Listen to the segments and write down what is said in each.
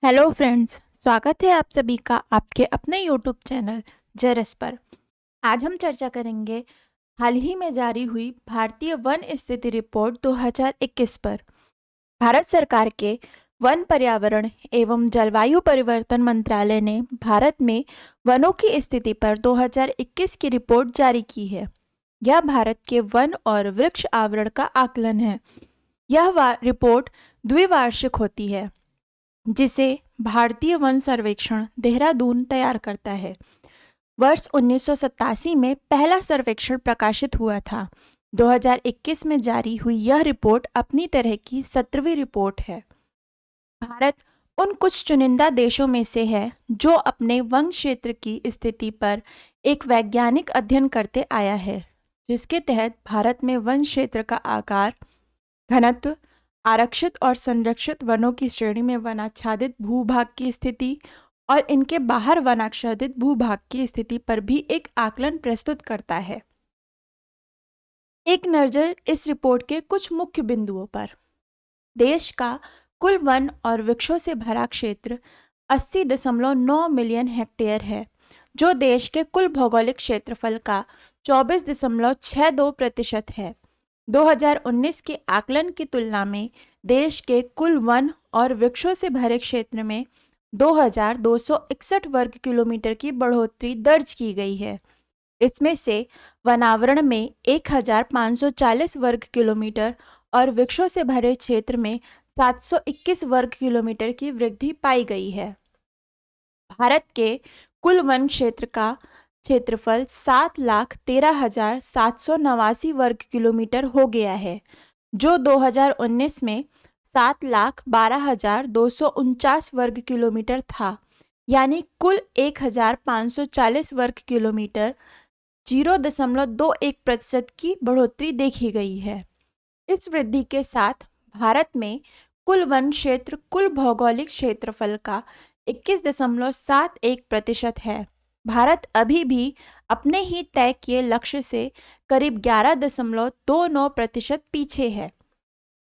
Hello friends, स्वागत है आप सभी का आपके अपने यूट्यूब चैनल जरस पर। आज हम चर्चा करेंगे हाल ही में जारी हुई भारतीय वन स्थिति रिपोर्ट 2021 पर। भारत सरकार के वन पर्यावरण एवं जलवायु परिवर्तन मंत्रालय ने भारत में वनों की स्थिति पर 2021 की रिपोर्ट जारी की है। यह भारत के वन और वृक्ष आवरण का आकलन है। यह रिपोर्ट द्विवार्षिक होती है जिसे भारतीय वन सर्वेक्षण देहरादून तैयार करता है। वर्ष 1987 में पहला सर्वेक्षण प्रकाशित हुआ था। 2021 में जारी हुई यह रिपोर्ट अपनी तरह की 17वीं रिपोर्ट है। भारत उन कुछ चुनिंदा देशों में से है जो अपने वन क्षेत्र की स्थिति पर एक वैज्ञानिक अध्ययन करते आया है, जिसके तहत भारत में वन क्षेत्र का आकार, घनत्व, आरक्षित और संरक्षित वनों की श्रेणी में वनाच्छादित भूभाग की स्थिति और इनके बाहर वनाच्छादित भूभाग की स्थिति पर भी एक आकलन प्रस्तुत करता है। एक नज़र इस रिपोर्ट के कुछ मुख्य बिंदुओं पर। देश का कुल वन और वृक्षों से भरा क्षेत्र 80.9 मिलियन हेक्टेयर है, जो देश के कुल भौगोलिक क्षेत्रफल का 24.62% है। 2019 के आकलन की तुलना में देश के कुल वन और वृक्षों से भरे क्षेत्र में 2261 वर्ग किलोमीटर की बढ़ोतरी दर्ज की गई है। इसमें से वनावरण में 1540 वर्ग किलोमीटर और वृक्षों से भरे क्षेत्र में 721 वर्ग किलोमीटर की वृद्धि पाई गई है। भारत के कुल वन क्षेत्र का क्षेत्रफल 7,13,789 वर्ग किलोमीटर हो गया है, जो 2019 में 7,12,249 वर्ग किलोमीटर था, यानी कुल 1,540 वर्ग किलोमीटर 0.21% की बढ़ोतरी देखी गई है। इस वृद्धि के साथ भारत में कुल वन क्षेत्र कुल भौगोलिक क्षेत्रफल का 21.71% है। भारत अभी भी अपने ही तय किए लक्ष्य से करीब 11.29% पीछे है।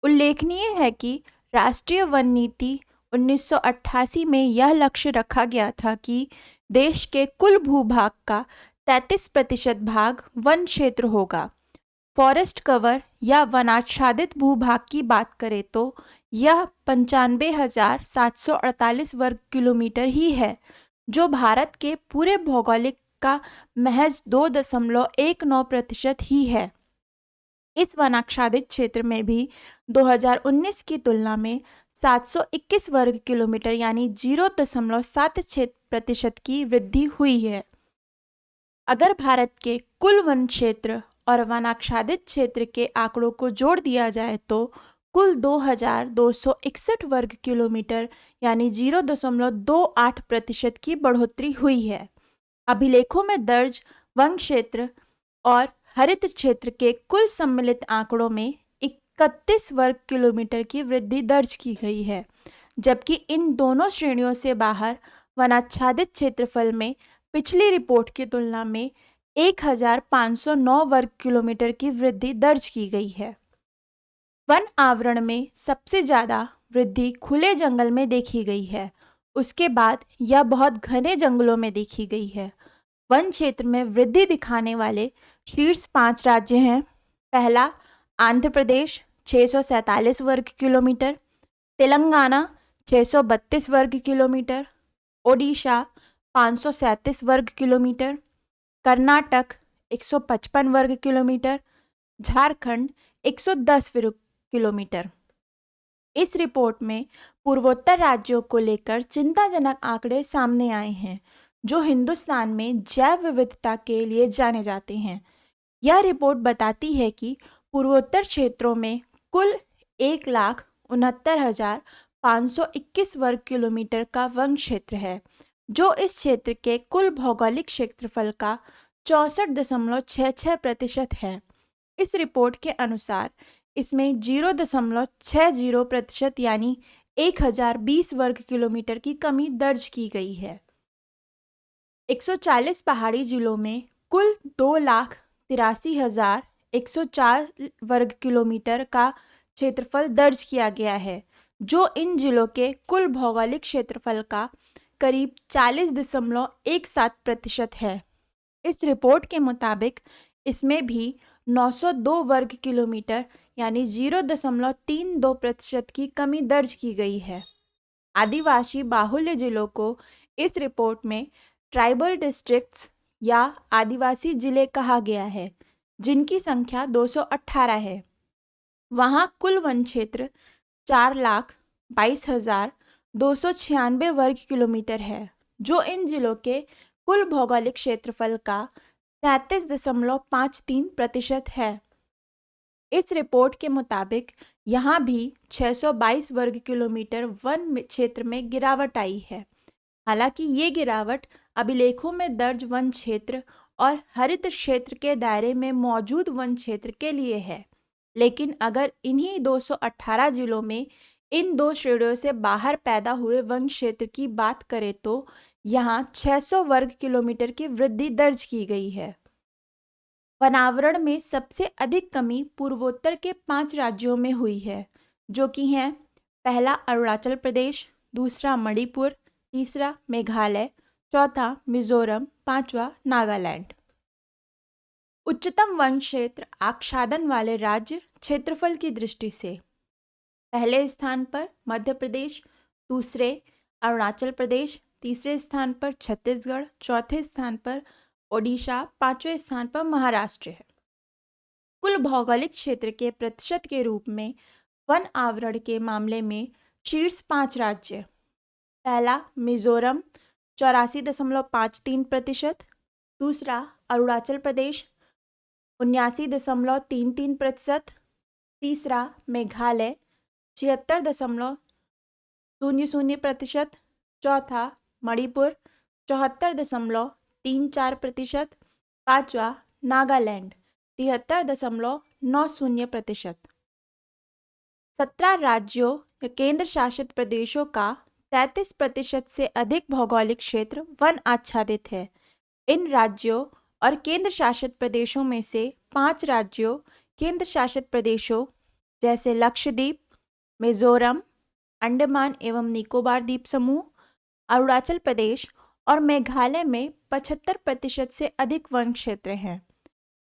उल्लेखनीय है कि राष्ट्रीय वन नीति 1988 में यह लक्ष्य रखा गया था कि देश के कुल भूभाग का 33% भाग वन क्षेत्र होगा। फॉरेस्ट कवर या वनाच्छादित भूभाग की बात करें तो यह 95,748 वर्ग किलोमीटर ही है, जो भारत के पूरे भौगोलिक का महज 2.19% ही है। इस वनाच्छादित क्षेत्र में भी 2019 की तुलना में 721 वर्ग किलोमीटर यानी 0.76% की वृद्धि हुई है। अगर भारत के कुल वन क्षेत्र और वनाच्छादित क्षेत्र के आंकड़ों को जोड़ दिया जाए तो कुल 2,261 वर्ग किलोमीटर यानी 0.28% की बढ़ोतरी हुई है। अभिलेखों में दर्ज वन क्षेत्र और हरित क्षेत्र के कुल सम्मिलित आंकड़ों में 31 वर्ग किलोमीटर की वृद्धि दर्ज की गई है, जबकि इन दोनों श्रेणियों से बाहर वनाच्छादित क्षेत्रफल में पिछली रिपोर्ट की तुलना में 1,509 वर्ग किलोमीटर की वृद्धि दर्ज की गई है। वन आवरण में सबसे ज़्यादा वृद्धि खुले जंगल में देखी गई है। उसके बाद यह बहुत घने जंगलों में देखी गई है। वन क्षेत्र में वृद्धि दिखाने वाले शीर्ष 5 राज्य हैं। पहला, आंध्र प्रदेश 647 वर्ग किलोमीटर, तेलंगाना 632 वर्ग किलोमीटर, ओडिशा 537 वर्ग किलोमीटर, कर्नाटक 155 वर्ग किलोमीटर, झारखंड 110 वर्ग किलोमीटर। इस रिपोर्ट में पूर्वोत्तर राज्यों को लेकर चिंताजनक आंकड़े सामने आए हैं, जो हिंदुस्तान में जैव विविधता के लिए जाने जाते हैं। यह रिपोर्ट बताती है कि पूर्वोत्तर क्षेत्रों में कुल 1,69,521 वर्ग किलोमीटर का वन क्षेत्र है, जो इस क्षेत्र के कुल भौगोलिक क्षेत्रफल का 64.66% है। इस रिपोर्ट के अनुसार इसमें 0.60% यानी 1,020 वर्ग किलोमीटर की कमी दर्ज की गई है। 140 पहाड़ी जिलों में कुल 2,83,104 वर्ग किलोमीटर का क्षेत्रफल दर्ज किया गया है, जो इन जिलों के कुल भौगोलिक क्षेत्रफल का करीब 40.17% है। इस रिपोर्ट के मुताबिक इसमें भी 902 वर्ग किलोमीटर यानी 0.32% की कमी दर्ज की गई है। आदिवासी बाहुल्य जिलों को इस रिपोर्ट में ट्राइबल डिस्ट्रिक्ट्स या आदिवासी जिले कहा गया है, जिनकी संख्या 218 है। वहाँ कुल वन क्षेत्र 4,22,296 वर्ग किलोमीटर है, जो इन जिलों के कुल भौगोलिक क्षेत्रफल का 33.53% है। इस रिपोर्ट के मुताबिक यहाँ भी 622 वर्ग किलोमीटर वन क्षेत्र में गिरावट आई है। हालांकि ये गिरावट अभिलेखों में दर्ज वन क्षेत्र और हरित क्षेत्र के दायरे में मौजूद वन क्षेत्र के लिए है, लेकिन अगर इन्हीं 218 जिलों में इन दो श्रेणियों से बाहर पैदा हुए वन क्षेत्र की बात करें तो यहाँ 600 वर्ग किलोमीटर की वृद्धि दर्ज की गई है। वनावरण में सबसे अधिक कमी पूर्वोत्तर के 5 राज्यों में हुई है, जो कि हैं पहला अरुणाचल प्रदेश, दूसरा मणिपुर, तीसरा मेघालय, चौथा मिजोरम, पांचवा नागालैंड। उच्चतम वन क्षेत्र आच्छादन वाले राज्य क्षेत्रफल की दृष्टि से पहले स्थान पर मध्य प्रदेश, दूसरे अरुणाचल प्रदेश, तीसरे स्थान पर छत्तीसगढ़, चौथे स्थान पर ओडिशा, पांचवें स्थान पर महाराष्ट्र है। कुल भौगोलिक क्षेत्र के प्रतिशत के रूप में वन आवरण के मामले में शीर्ष 5 राज्य: पहला मिजोरम 84.53%, दूसरा अरुणाचल प्रदेश 79.33%, तीसरा मेघालय 76.00%, चौथा मणिपुर 74.34%, पांचवा नागालैंड 73.90%। 17 राज्यों या केंद्र शासित प्रदेशों का 33% से अधिक भौगोलिक क्षेत्र वन आच्छादित है। इन राज्यों और केंद्र शासित प्रदेशों में से 5 राज्यों केंद्र शासित प्रदेशों जैसे लक्षद्वीप, मिजोरम, अंडमान एवं निकोबार द्वीप समूह, अरुणाचल प्रदेश और मेघालय में 75% से अधिक वन क्षेत्र हैं,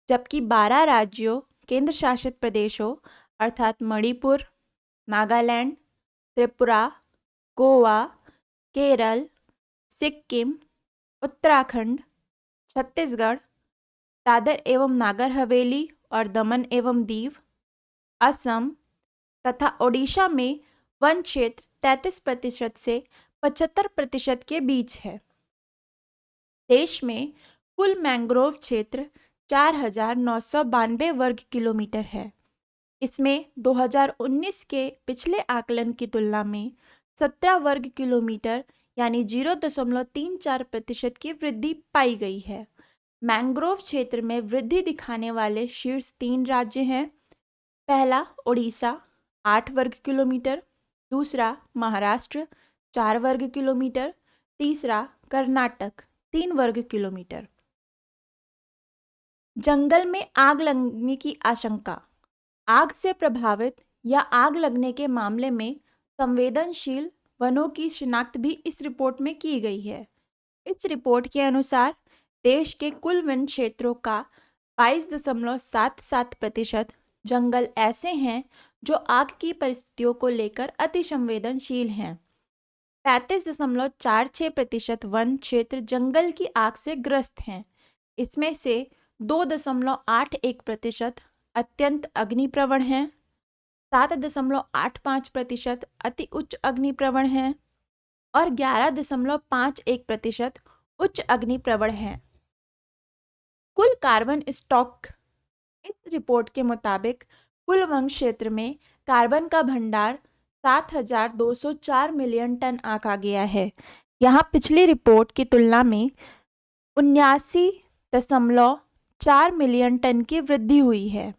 जबकि 12 राज्यों केंद्र शासित प्रदेशों अर्थात मणिपुर, नागालैंड, त्रिपुरा, गोवा, केरल, सिक्किम, उत्तराखंड, छत्तीसगढ़, दादर एवं नागर हवेली और दमन एवं दीव, असम तथा ओडिशा में वन क्षेत्र 33% से 75% के बीच है। देश में कुल मैंग्रोव क्षेत्र 4,992 वर्ग किलोमीटर है। इसमें 2019 के पिछले आकलन की तुलना में 17 वर्ग किलोमीटर यानी 0.34% की वृद्धि पाई गई है। मैंग्रोव क्षेत्र में वृद्धि दिखाने वाले शीर्ष 3 राज्य हैं: पहला ओडिशा 8 वर्ग किलोमीटर, दूसरा महाराष्ट्र 4 वर्ग किलोमीटर, तीसरा कर्नाटक 3 वर्ग किलोमीटर। जंगल में आग लगने की आशंका। आग से प्रभावित या आग लगने के मामले में संवेदनशील वनों की शिनाख्त भी इस रिपोर्ट में की गई है। इस रिपोर्ट के अनुसार देश के कुल वन क्षेत्रों का 22.77% जंगल ऐसे हैं जो आग की परिस्थितियों को लेकर अति संवेदनशील हैं। 35.46% वन क्षेत्र जंगल की आग से ग्रस्त हैं। इसमें से 2.81% अत्यंत अग्निप्रवण हैं, 7.85% अति उच्च अग्निप्रवण हैं और 11.51% उच्च अग्निप्रवण हैं। कुल कार्बन स्टॉक। इस रिपोर्ट के मुताबिक कुल वन क्षेत्र में कार्बन का भंडार 7,204 मिलियन टन आंका गया है। यहाँ पिछली रिपोर्ट की तुलना में 79.4 मिलियन टन की वृद्धि हुई है।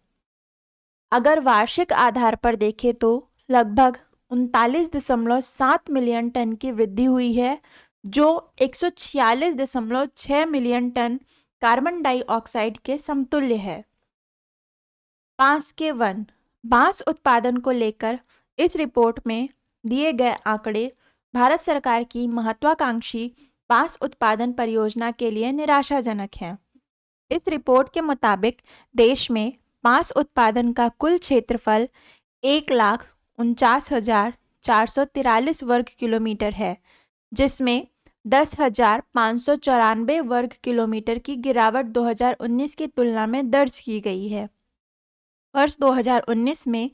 अगर वार्षिक आधार पर देखें तो लगभग 39.7 मिलियन टन की वृद्धि हुई है, जो 146.6 मिलियन टन कार्बन डाइऑक्साइड के समतुल्य है। बांस के वन। बांस उत्पादन को लेकर इस रिपोर्ट में दिए गए आंकड़े भारत सरकार की महत्वाकांक्षी बांस उत्पादन परियोजना के लिए निराशाजनक हैं। इस रिपोर्ट के मुताबिक देश में बांस उत्पादन का कुल क्षेत्रफल 1,49,443 वर्ग किलोमीटर है, जिसमें 10,594 वर्ग किलोमीटर की गिरावट 2019 की तुलना में दर्ज की गई है। वर्ष 2019 में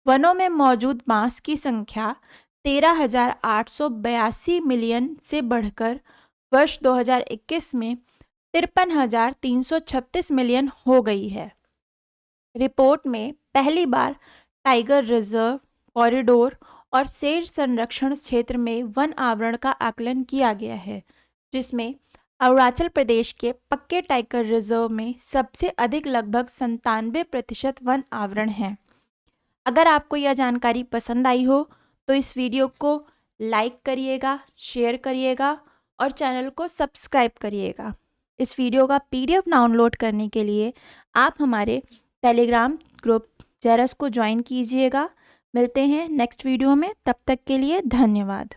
वनों में मौजूद बांस की संख्या 13,882 मिलियन से बढ़कर वर्ष 2021 में 53,336 मिलियन हो गई है। रिपोर्ट में पहली बार टाइगर रिजर्व, कॉरिडोर और शेर संरक्षण क्षेत्र में वन आवरण का आकलन किया गया है, जिसमें अरुणाचल प्रदेश के पक्के टाइगर रिजर्व में सबसे अधिक लगभग 97% वन आवरण है। अगर आपको यह जानकारी पसंद आई हो तो इस वीडियो को लाइक करिएगा, शेयर करिएगा और चैनल को सब्सक्राइब करिएगा। इस वीडियो का PDF डाउनलोड करने के लिए आप हमारे टेलीग्राम ग्रुप जेरस को ज्वाइन कीजिएगा। मिलते हैं नेक्स्ट वीडियो में, तब तक के लिए धन्यवाद।